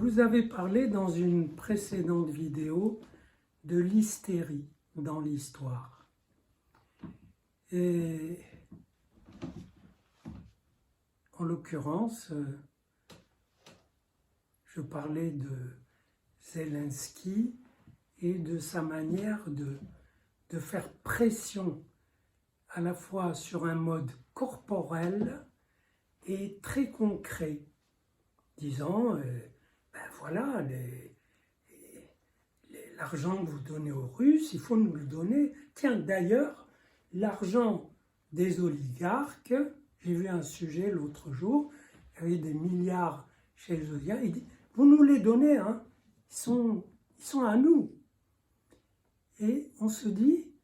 vous avais parlé dans une précédente vidéo de l'hystérie dans l'histoire. Et en l'occurrence, je parlais de Zelensky et de sa manière de faire pression à la fois sur un mode corporel et très concret, disant, ben voilà, l'argent que vous donnez aux Russes, il faut nous le donner. Tiens, d'ailleurs, l'argent des oligarques, j'ai vu un sujet l'autre jour, il y avait des milliards chez les oligarques, il dit, vous nous les donnez, hein, ils sont à nous. Et on se dit,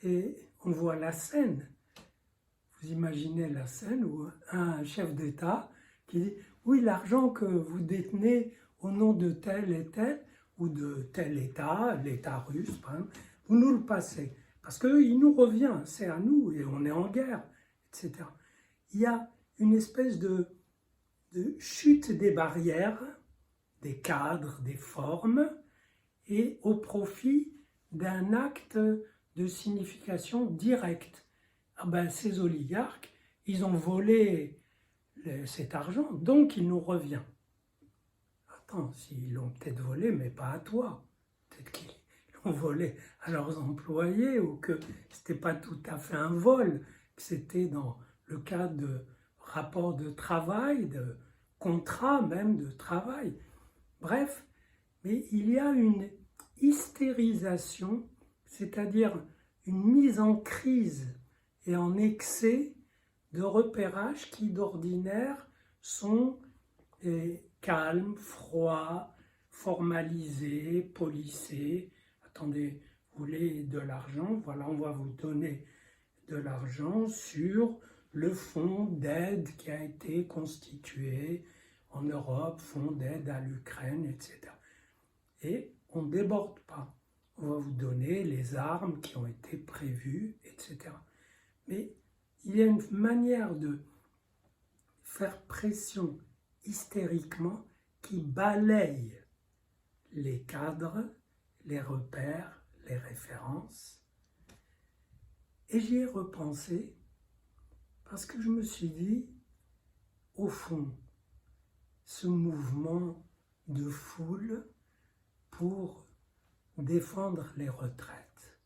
et on voit la scène, vous imaginez la scène où un chef d'État qui dit, oui, l'argent que vous détenez au nom de tel et tel, ou de tel État, l'État russe, par exemple, vous nous le passez. Parce qu'il nous revient, c'est à nous, et on est en guerre, etc. Il y a une espèce de chute des barrières, des cadres, des formes, et au profit d'un acte de signification directe. Ah ben, ces oligarques, ils ont volé cet argent, donc il nous revient. Attends, s'ils l'ont peut-être volé, mais pas à toi. Peut-être qu'ils l'ont volé à leurs employés, ou que c'était pas tout à fait un vol, que c'était dans le cadre de rapports de travail, de contrats même de travail. Bref, mais il y a une hystérisation, c'est-à-dire une mise en crise et en excès de repérages qui d'ordinaire sont calmes, froids, formalisés, polissés. Attendez, vous voulez de l'argent? Voilà, on va vous donner de l'argent sur le fonds d'aide qui a été constitué en Europe, fonds d'aide à l'Ukraine, etc. Et on ne déborde pas. On va vous donner les armes qui ont été prévues, etc. Mais il y a une manière de faire pression hystériquement qui balaye les cadres, les repères, les références. Et j'y ai repensé parce que je me suis dit, au fond, ce mouvement de foule pour défendre les retraites.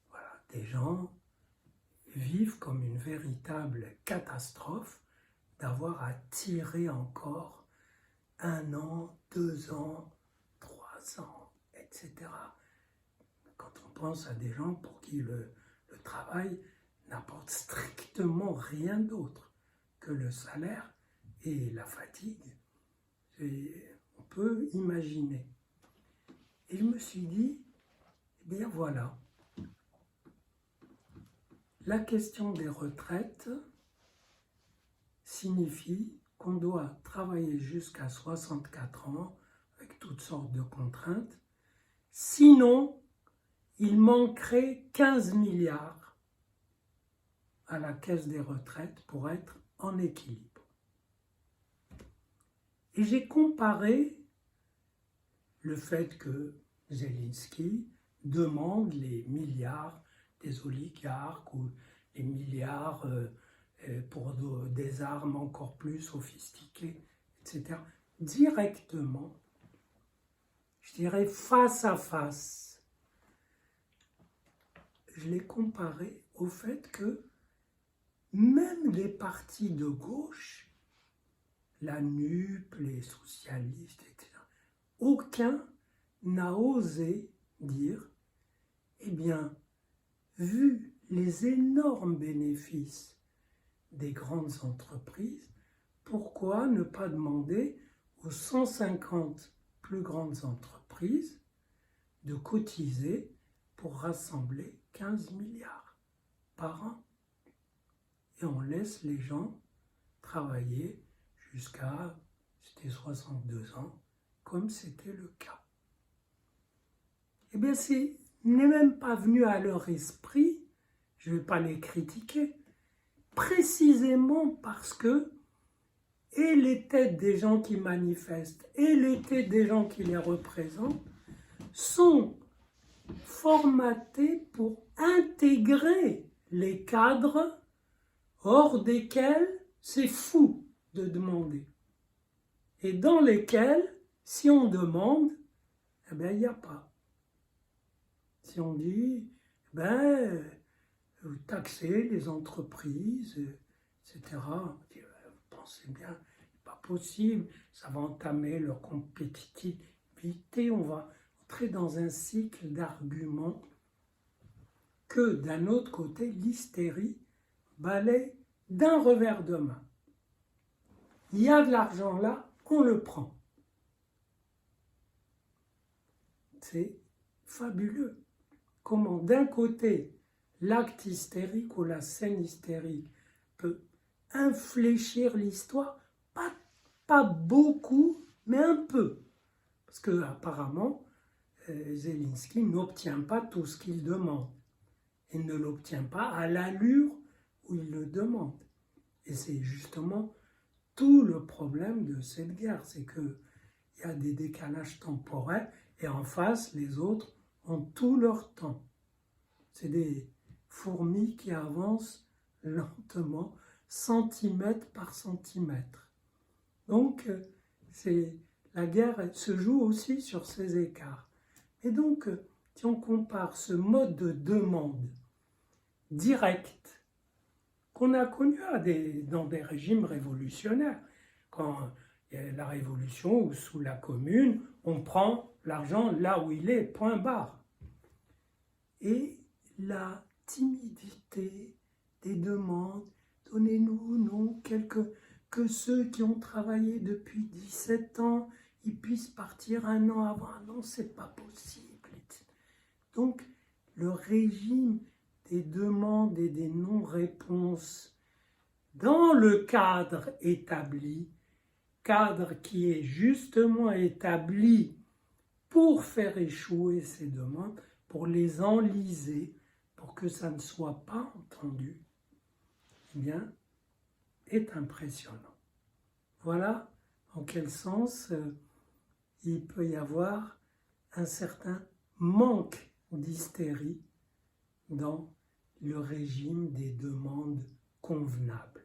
Voilà, des gens vivent comme une véritable catastrophe d'avoir à tirer encore 1 an, 2 ans, 3 ans, etc. Quand on pense à des gens pour qui le travail n'apporte strictement rien d'autre que le salaire et la fatigue, on peut imaginer. Et je me suis dit, eh bien voilà, la question des retraites signifie qu'on doit travailler jusqu'à 64 ans avec toutes sortes de contraintes. Sinon, il manquerait 15 milliards à la caisse des retraites pour être en équilibre. Et j'ai comparé le fait que Zelensky demande les milliards des oligarques ou les milliards pour des armes encore plus sophistiquées, etc., directement, je dirais face à face. Je l'ai comparé au fait que même les partis de gauche, la NUP, les socialistes, etc., aucun n'a osé dire, eh bien, vu les énormes bénéfices des grandes entreprises, pourquoi ne pas demander aux 150 plus grandes entreprises de cotiser pour rassembler 15 milliards par an? Et on laisse les gens travailler jusqu'à, c'était 62 ans, comme c'était le cas. Eh bien, c'est n'est même pas venu à leur esprit, je ne vais pas les critiquer, précisément parce que et les têtes des gens qui manifestent et les têtes des gens qui les représentent sont formatées pour intégrer les cadres hors desquels c'est fou de demander. Et dans lesquels, si on demande, eh bien, il n'y a pas. Si on dit, vous taxez les entreprises, etc., vous pensez bien, c'est pas possible, ça va entamer leur compétitivité, on va entrer dans un cycle d'arguments que, d'un autre côté, l'hystérie balaye d'un revers de main. Il y a de l'argent là, on le prend. C'est fabuleux. Comment d'un côté, l'acte hystérique ou la scène hystérique peut infléchir l'histoire, pas beaucoup, mais un peu. Parce que apparemment, Zelensky n'obtient pas tout ce qu'il demande. Il ne l'obtient pas à l'allure où il le demande. Et c'est justement tout le problème de cette guerre, c'est qu'il y a des décalages temporels et en face, les autres ont tout leur temps. C'est des fourmis qui avancent lentement, centimètre par centimètre. Donc, la guerre se joue aussi sur ces écarts. Et donc, si on compare ce mode de demande direct qu'on a connu dans des régimes révolutionnaires, quand il y a la révolution ou sous la commune, on prend l'argent là où il est, point barre. Et la timidité des demandes, donnez-nous, non, que ceux qui ont travaillé depuis 17 ans, ils puissent partir un an avant. Non, c'est pas possible. Donc, le régime des demandes et des non-réponses dans le cadre établi, cadre qui est justement établi pour faire échouer ces demandes, pour les enliser, pour que ça ne soit pas entendu, eh bien, est impressionnant. Voilà en quel sens il peut y avoir un certain manque d'hystérie dans le régime des demandes convenables.